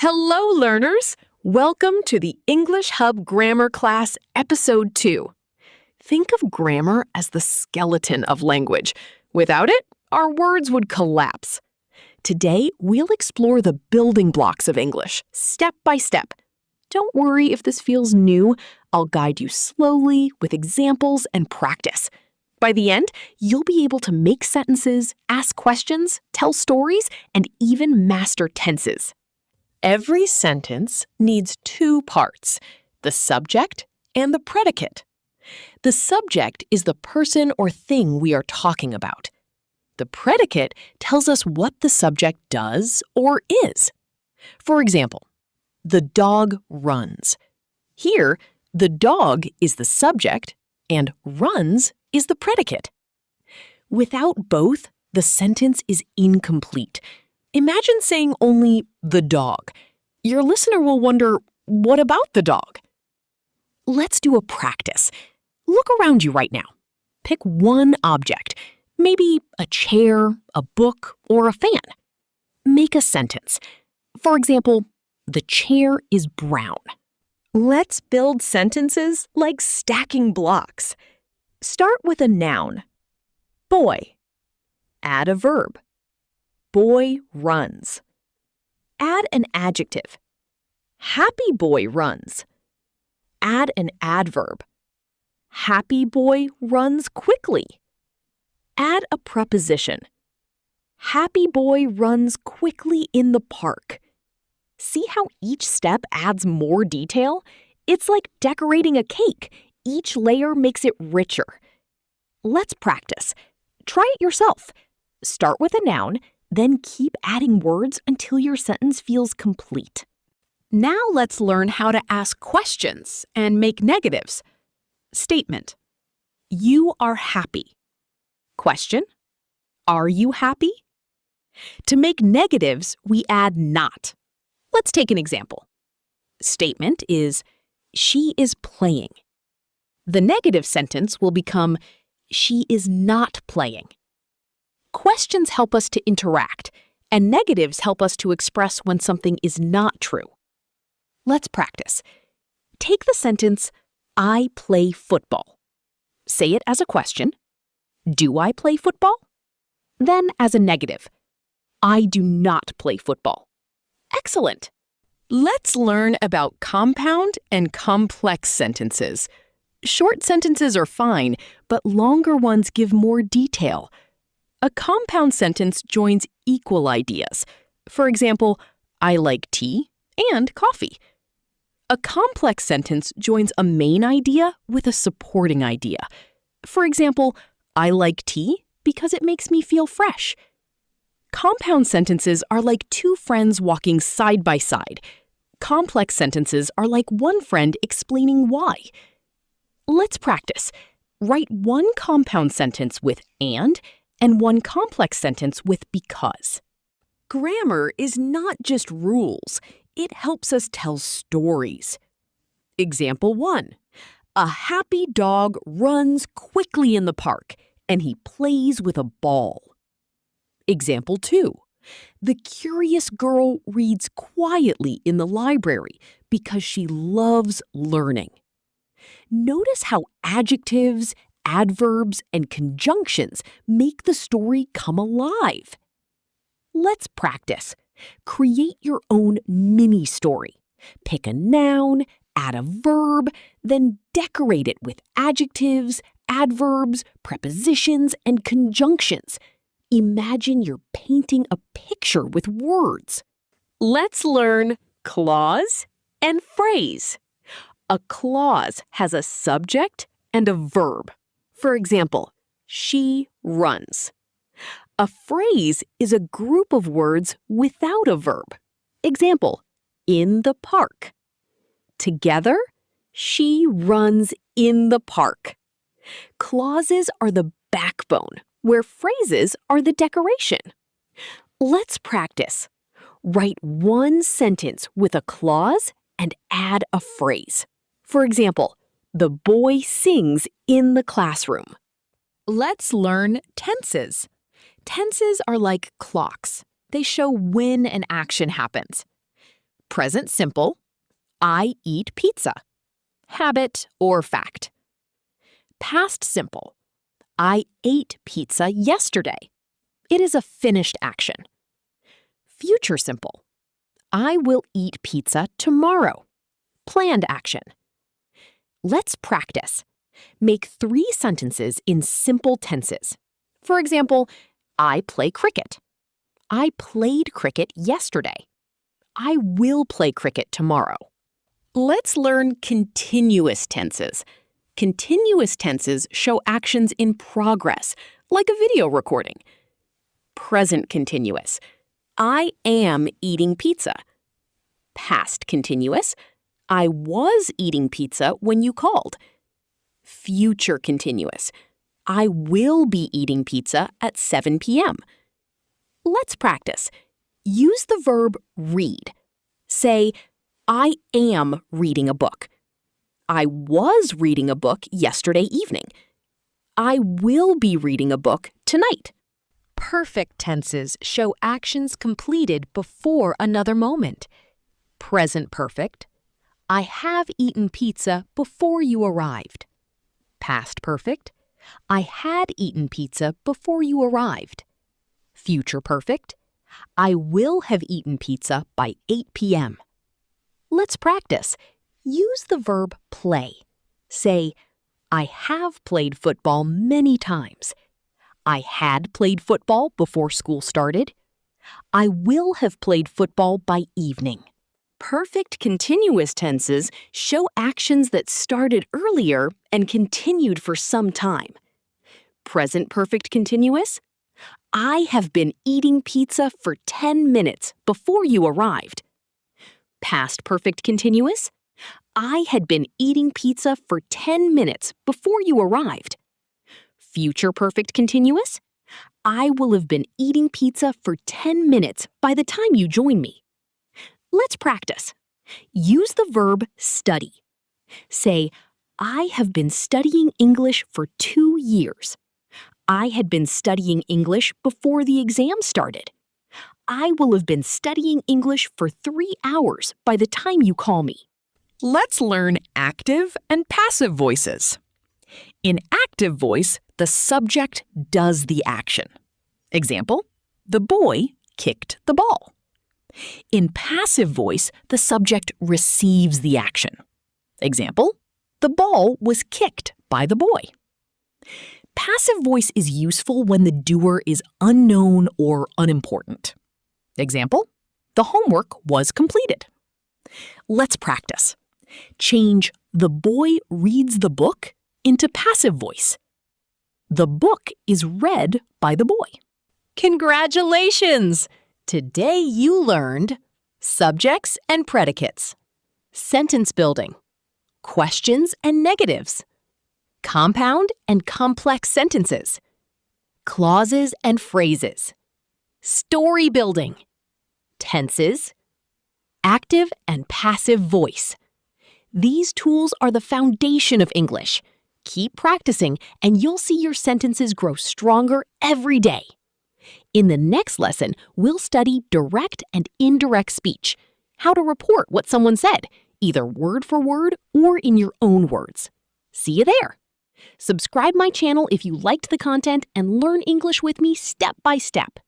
Hello, learners! Welcome to the English Hub Grammar Class, Episode 2. Think of grammar as the skeleton of language. Without it, our words would collapse. Today, we'll explore the building blocks of English, step by step. Don't worry if this feels new. I'll guide you slowly with examples and practice. By the end, you'll be able to make sentences, ask questions, tell stories, and even master tenses. Every sentence needs two parts, the subject and the predicate. The subject is the person or thing we are talking about. The predicate tells us what the subject does or is. For example, the dog runs. Here, the dog is the subject and runs is the predicate. Without both, the sentence is incomplete. Imagine saying only the dog. Your listener will wonder, what about the dog? Let's do a practice. Look around you right now. Pick one object, maybe a chair, a book, or a fan. Make a sentence. For example, the chair is brown. Let's build sentences like stacking blocks. Start with a noun. Boy. Add a verb. Boy runs. Add an adjective. Happy boy runs. Add an adverb. Happy boy runs quickly. Add a preposition. Happy boy runs quickly in the park. See how each step adds more detail? It's like decorating a cake. Each layer makes it richer. Let's practice. Try it yourself. Start with a noun, then keep adding words until your sentence feels complete. Now let's learn how to ask questions and make negatives. Statement. You are happy. Question. Are you happy? To make negatives, we add not. Let's take an example. Statement is, she is playing. The negative sentence will become, she is not playing. Questions help us to interact, and negatives help us to express when something is not true. Let's practice. Take the sentence, I play football. Say it as a question. Do I play football? Then as a negative. I do not play football. Excellent. Let's learn about compound and complex sentences. Short sentences are fine, but longer ones give more detail. A compound sentence joins equal ideas. For example, I like tea and coffee. A complex sentence joins a main idea with a supporting idea. For example, I like tea because it makes me feel fresh. Compound sentences are like two friends walking side by side. Complex sentences are like one friend explaining why. Let's practice. Write one compound sentence with and one complex sentence with because. Grammar is not just rules. It helps us tell stories. Example 1. A happy dog runs quickly in the park, and he plays with a ball. Example 2. The curious girl reads quietly in the library because she loves learning. Notice how adjectives, adverbs, and conjunctions make the story come alive. Let's practice. Create your own mini story. Pick a noun, add a verb, then decorate it with adjectives, adverbs, prepositions, and conjunctions. Imagine you're painting a picture with words. Let's learn clause and phrase. A clause has a subject and a verb. For example, she runs. A phrase is a group of words without a verb. Example, in the park. Together, she runs in the park. Clauses are the backbone, where phrases are the decoration. Let's practice. Write one sentence with a clause and add a phrase. For example, the boy sings in the classroom. Let's learn tenses. Tenses are like clocks. They show when an action happens. Present simple, I eat pizza. Habit or fact. Past simple, I ate pizza yesterday. It is a finished action. Future simple, I will eat pizza tomorrow. Planned action. Let's practice. Make 3 sentences in simple tenses. For example, I play cricket. I played cricket yesterday. I will play cricket tomorrow. Let's learn continuous tenses. Continuous tenses show actions in progress, like a video recording. Present continuous. I am eating pizza. Past continuous. I was eating pizza when you called. Future continuous. I will be eating pizza at 7 p.m. Let's practice. Use the verb read. Say, I am reading a book. I was reading a book yesterday evening. I will be reading a book tonight. Perfect tenses show actions completed before another moment. Present perfect. I have eaten pizza before you arrived. Past perfect. I had eaten pizza before you arrived. Future perfect. I will have eaten pizza by 8 p.m. Let's practice. Use the verb play. Say, I have played football many times. I had played football before school started. I will have played football by evening. Perfect continuous tenses show actions that started earlier and continued for some time. Present perfect continuous. I have been eating pizza for 10 minutes before you arrived. Past perfect continuous. I had been eating pizza for 10 minutes before you arrived. Future perfect continuous. I will have been eating pizza for 10 minutes by the time you join me. Let's practice. Use the verb study. Say, I have been studying English for 2 years. I had been studying English before the exam started. I will have been studying English for 3 hours by the time you call me. Let's learn active and passive voices. In active voice, the subject does the action. Example, the boy kicked the ball. In passive voice, the subject receives the action. Example, the ball was kicked by the boy. Passive voice is useful when the doer is unknown or unimportant. Example, the homework was completed. Let's practice. Change the boy reads the book into passive voice. The book is read by the boy. Congratulations! Today you learned subjects and predicates, sentence building, questions and negatives, compound and complex sentences, clauses and phrases, story building, tenses, active and passive voice. These tools are the foundation of English. Keep practicing and you'll see your sentences grow stronger every day. In the next lesson, we'll study direct and indirect speech, how to report what someone said, either word for word or in your own words. See you there. Subscribe my channel if you liked the content and learn English with me step by step.